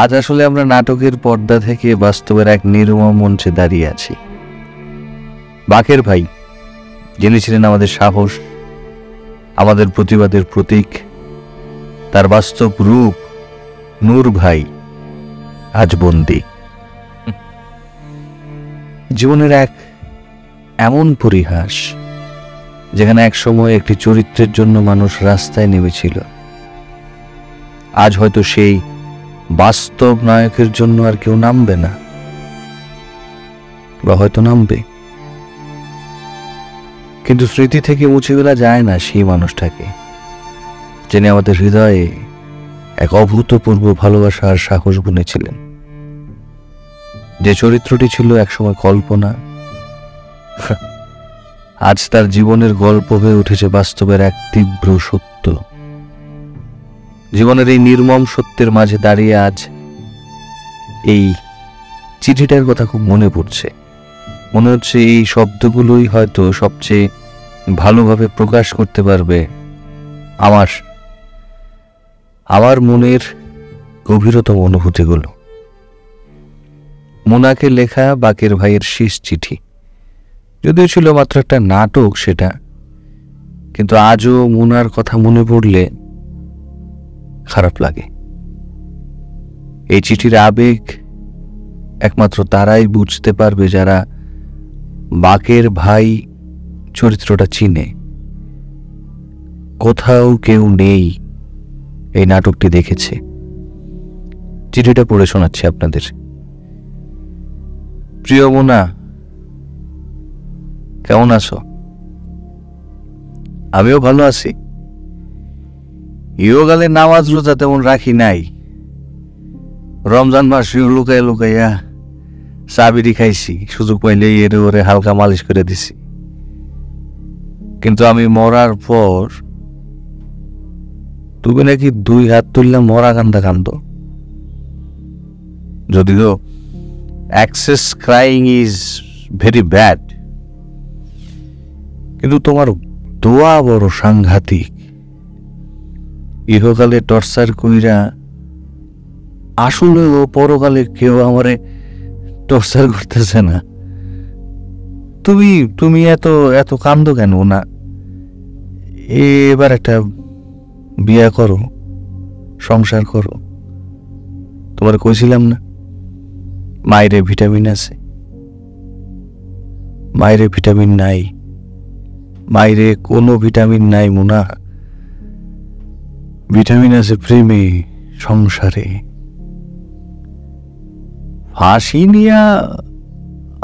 আজ আসলে আমরা নাটকের পর্দা থেকে বাস্তবের এক নির্মম মঞ্চে দাঁড়িয়ে আছি। বাকের ভাই, যিনি ছিলেন আমাদের সাহস, আমাদের প্রতিবাদের প্রতীক, তার বাস্তব রূপ নূর ভাই আজ বন্দী। জীবনের এক এমন পরিহাস, যেখানে এক সময় একটি চরিত্রের জন্য মানুষ রাস্তায় নেমেছিল, আজ হয়তো সেই বাস্তব নায়কের জন্য আর কেউ নামবে না, বা হয়তো নামবে, কিন্তু স্মৃতি থেকে মুছে ফেলা যায় না সেই মানুষটাকে, যিনি আমাদের হৃদয়ে এক অভূতপূর্ব ভালোবাসা আর সাহস বুনেছিলেন। যে চরিত্রটি ছিল একসময় কল্পনা, আজ তার জীবনের গল্প হয়ে উঠেছে বাস্তবের এক তীব্র সত্য। জীবনের এই নির্মম সত্যের মাঝে দাঁড়িয়ে আজ এই চিঠিটার কথা খুব মনে পড়ছে। মনে হচ্ছে এই শব্দগুলোই হয়তো সবচেয়ে ভালোভাবে প্রকাশ করতে পারবে আমার মনের গভীরতম অনুভূতিগুলো। মোনাকে লেখা বাকের ভাইয়ের শেষ চিঠি, যদিও ছিল মাত্র একটা নাটক সেটা, কিন্তু আজও মোনার কথা মনে পড়লে খারাপ লাগে। এই চিঠির আবেগ একমাত্র তারাই বুঝতে পারবে যারা বাকের ভাই চরিত্রটা চিনে। কোথাও কেউ নেই এই নাটকটি দেখেছে। চিঠিটা পড়ে শোনাচ্ছি আপনাদের। প্রিয় মোনা, কেমন আছো? আমিও ভালো আছি। ইয়োগালে নামাজ রোজা তেমন রাখি নাই। রমজান মাস লুকাইয়া লুকাইয়া চাবিরি খাইছি, সুযোগ পাইলে এর ওরে হালকা মালিশ করে দিছি। কিন্তু আমি মরার পর তুমি নাকি 2 হাত তুললে মরা কান্দা কান্দ। যদিও access crying is very bad, কিন্তু তোমার দোয়া বড় সাংঘাতিক। ইহকালে টর্চার কইরা আসলে ও পরকালে কেউ আমারে টর্চার করতেছে না। তুমি এত এত কান্দো কেন না? এবার একটা বিয়ে করো, সংসার করো। তোমার কইছিলাম না মায়েরে ভিটামিন আছে? মায়েরে ভিটামিন নাই, মায়েরে কোনো ভিটামিন নাই মোনা। ভিটামিন আছে প্রেমে, সংসারে। ফাঁসি নিয়া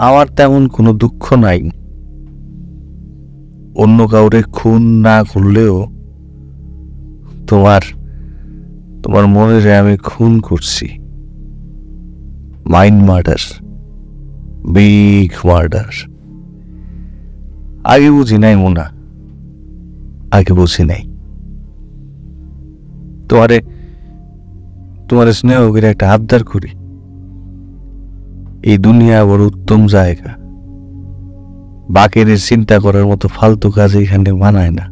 আমার তেমন কোনো দুঃখ নাই। অন্য কাউরে খুন না করলেও তোমার মনে আমি খুন করছি। Mind murder, big murder. আগে বুঝি নাই মোনা, আগে বুঝি নাই। তোমারে স্নেহ করে একটা আবদার করি। এই দুনিয়া বড় উত্তম জায়গা। বাকের চিন্তা করার মতো ফালতু কাজ এখানে মানায় না।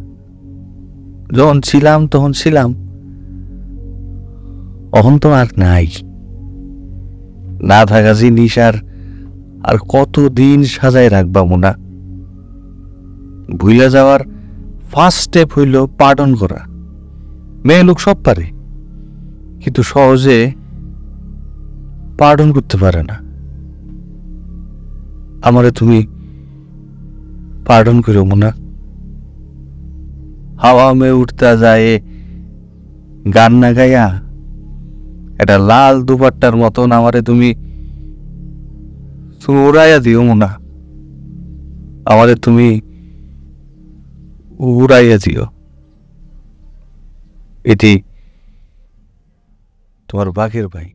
যখন ছিলাম তখন ছিলাম, অহন তো আর নাই। না থাকা জিনিস আর কতদিন সাজায় রাখবা মোনা? ভুলে যাওয়ার ফার্স্ট স্টেপ হইল পার্ডন করা। মেয়ে লোক সব পারে, কিন্তু সহজে পার্ডন করতে পারে না। আমারে তুমি পার্ডন করো মোনা। হাওয়া মে উঠতা যায় গান না গাইয়া এটা লাল দুপাট্টার মতন আমারে তুমি উড়াইয়া দিও মোনা। আমারে তুমি উড়াইয়া দিও। এটি তোমার বাকের ভাই।